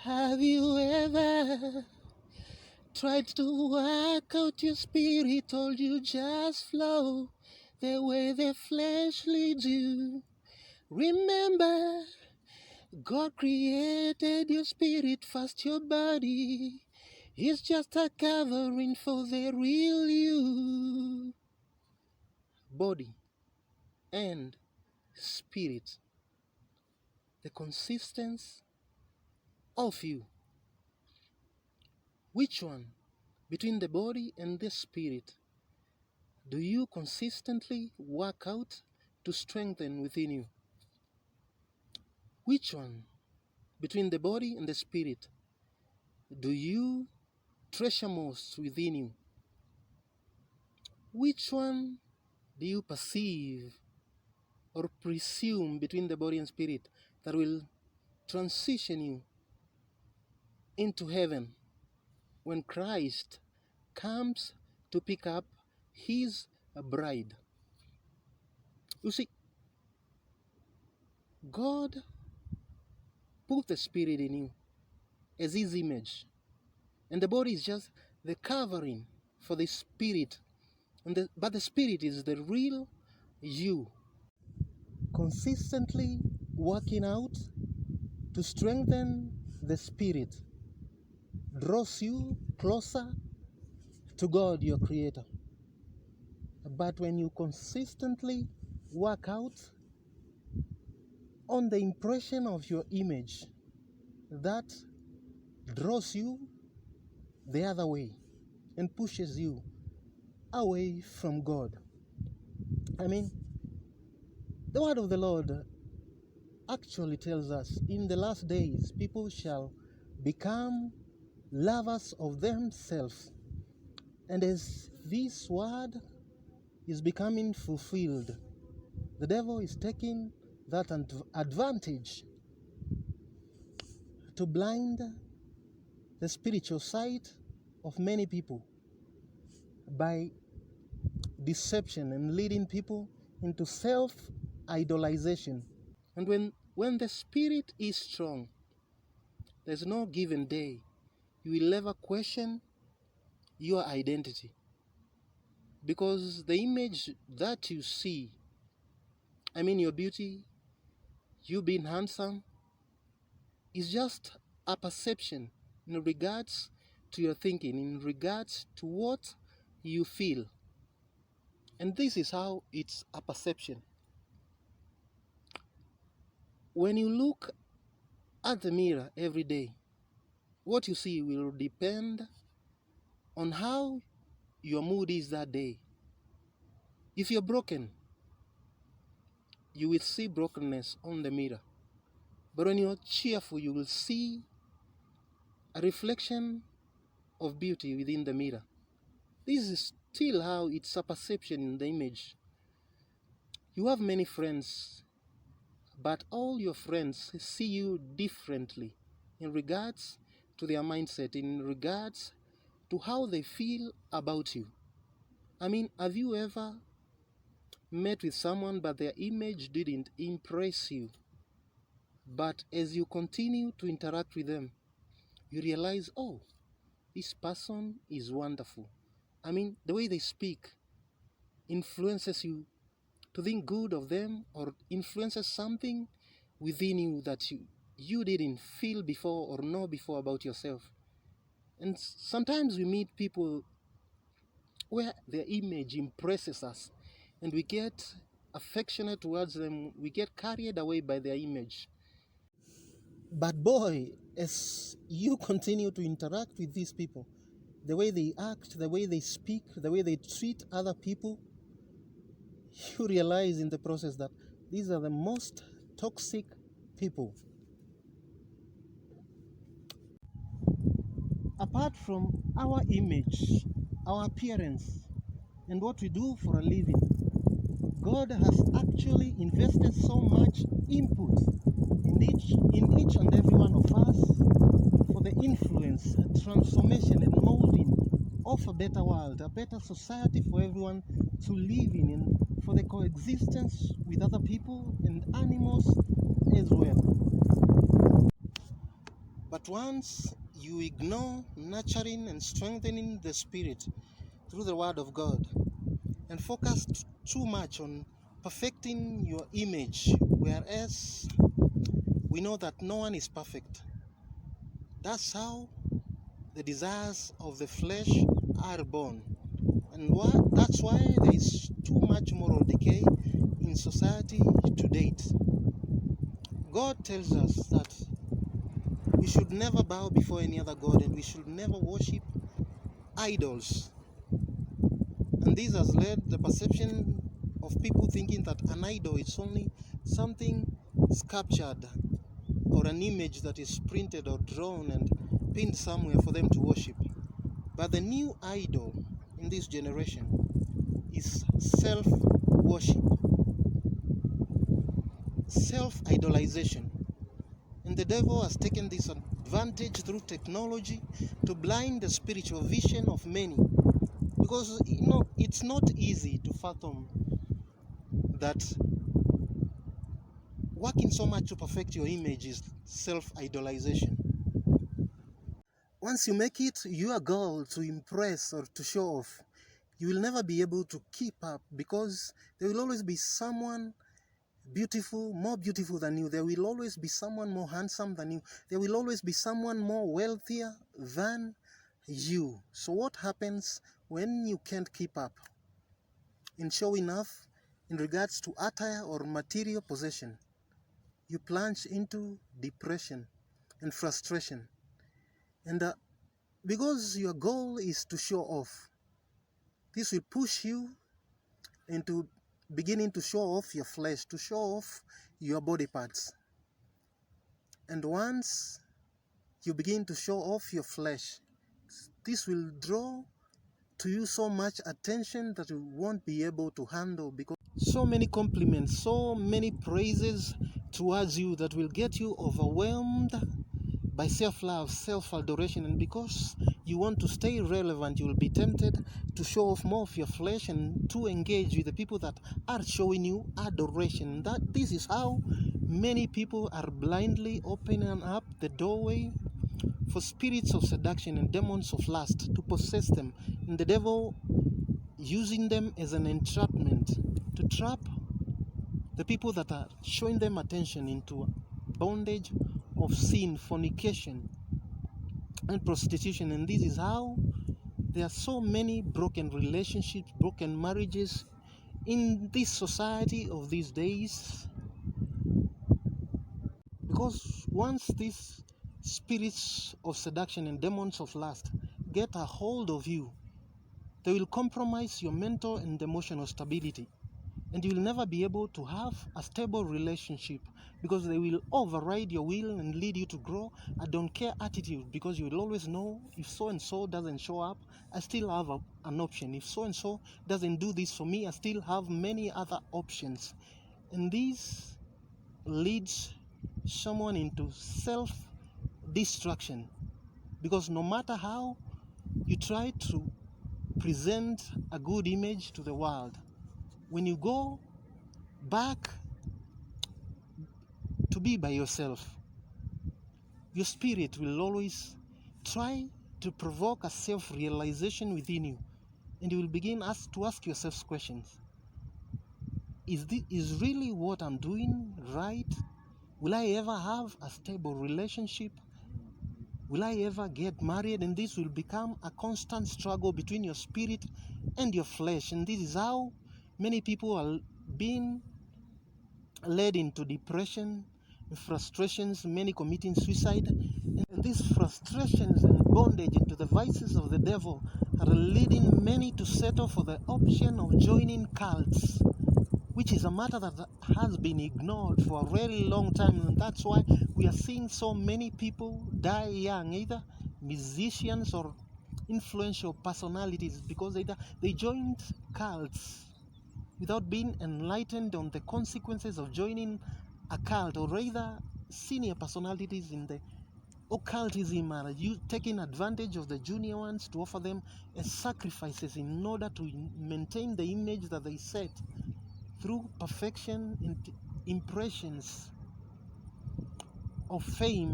Have you ever tried to work out your spirit? Told you just flow the way the flesh leads you. Remember, God created your spirit first, your body is just a covering for the real you. Body and spirit, the consistency of you. Which one between the body and the spirit do you consistently work out to strengthen within you? Which one between the body and the spirit do you treasure most within you? Which one do you perceive or presume between the body and spirit that will transition you into heaven when Christ comes to pick up his bride? You see, God put the spirit in you as his image, and the body is just the covering for the spirit, but the spirit is the real you. Consistently working out to strengthen the spirit draws you closer to God, your creator. But when you consistently work out on the impression of your image, that draws you the other way and pushes you away from God. I mean, the word of the Lord actually tells us in the last days people shall become lovers of themselves. And as this word is becoming fulfilled, the devil is taking that advantage to blind the spiritual sight of many people by deception and leading people into self-idolization. And when the spirit is strong, there's no given day you will never question your identity, because the image that you see, your beauty, you being handsome, is just a perception in regards to your thinking, in regards to what you feel. And this is how it's a perception. When you look at the mirror every day, what you see will depend on how your mood is that day. If you're broken, you will see brokenness on the mirror. But when you're cheerful, you will see a reflection of beauty within the mirror. This is still how it's a perception in the image. You have many friends, but all your friends see you differently in regards to their mindset, in regards to how they feel about you. Have you ever met with someone but their image didn't impress you? But as you continue to interact with them, you realize, oh, this person is wonderful. The way they speak influences you to think good of them, or influences something within you that you didn't feel before or know before about yourself. And sometimes we meet people where their image impresses us, and we get affectionate towards them, we get carried away by their image. But boy, as you continue to interact with these people, the way they act, the way they speak, the way they treat other people, you realize in the process that these are the most toxic people. Apart from our image, our appearance, and what we do for a living, God has actually invested so much input in each and every one of us for the influence, transformation, and molding of a better world, a better society for everyone to live in, and for the coexistence with other people and animals as well. But once you ignore nurturing and strengthening the spirit through the word of God and focus too much on perfecting your image, whereas we know that no one is perfect, that's how the desires of the flesh are born. And that's why there is too much moral decay in society to date. God tells us that we should never bow before any other God and we should never worship idols. And this has led the perception of people thinking that an idol is only something sculptured or an image that is printed or drawn and pinned somewhere for them to worship. But the new idol in this generation is self-worship, self-idolization. And the devil has taken this advantage through technology to blind the spiritual vision of many. Because, it's not easy to fathom that working so much to perfect your image is self-idolization. Once you make it your goal to impress or to show off, you will never be able to keep up, because there will always be someone beautiful, more beautiful than you. There will always be someone more handsome than you. There will always be someone more wealthier than you. So what happens when you can't keep up in showing off in regards to attire or material possession? You plunge into depression and frustration. And because your goal is to show off, this will push you into beginning to show off your flesh, to show off your body parts. And once you begin to show off your flesh, this will draw to you so much attention that you won't be able to handle, because so many compliments, so many praises towards you that will get you overwhelmed by self-love, self-adoration. And because you want to stay relevant, you will be tempted to show off more of your flesh and to engage with the people that are showing you adoration. This is how many people are blindly opening up the doorway for spirits of seduction and demons of lust to possess them, and the devil using them as an entrapment to trap the people that are showing them attention into bondage of sin, fornication, and prostitution. And this is how there are so many broken relationships, broken marriages in this society of these days. Because once these spirits of seduction and demons of lust get a hold of you, they will compromise your mental and emotional stability. And you will never be able to have a stable relationship, because they will override your will and lead you to grow a don't care attitude, because you will always know, if so and so doesn't show up, I still have an option. If so and so doesn't do this for me, I still have many other options. And this leads someone into self-destruction, because no matter how you try to present a good image to the world, when you go back to be by yourself, your spirit will always try to provoke a self-realization within you, and you will begin to ask yourself questions. Is really what I'm doing right? Will I ever have a stable relationship? Will I ever get married? And this will become a constant struggle between your spirit and your flesh. And this is how many people are being led into depression, frustrations, many committing suicide. And these frustrations and bondage into the vices of the devil are leading many to settle for the option of joining cults, which is a matter that has been ignored for a very long time. And that's why we are seeing so many people die young, either musicians or influential personalities, because either they joined cults without being enlightened on the consequences of joining a cult, or rather senior personalities in the occultism are taking advantage of the junior ones to offer them as sacrifices in order to maintain the image that they set through perfection and impressions of fame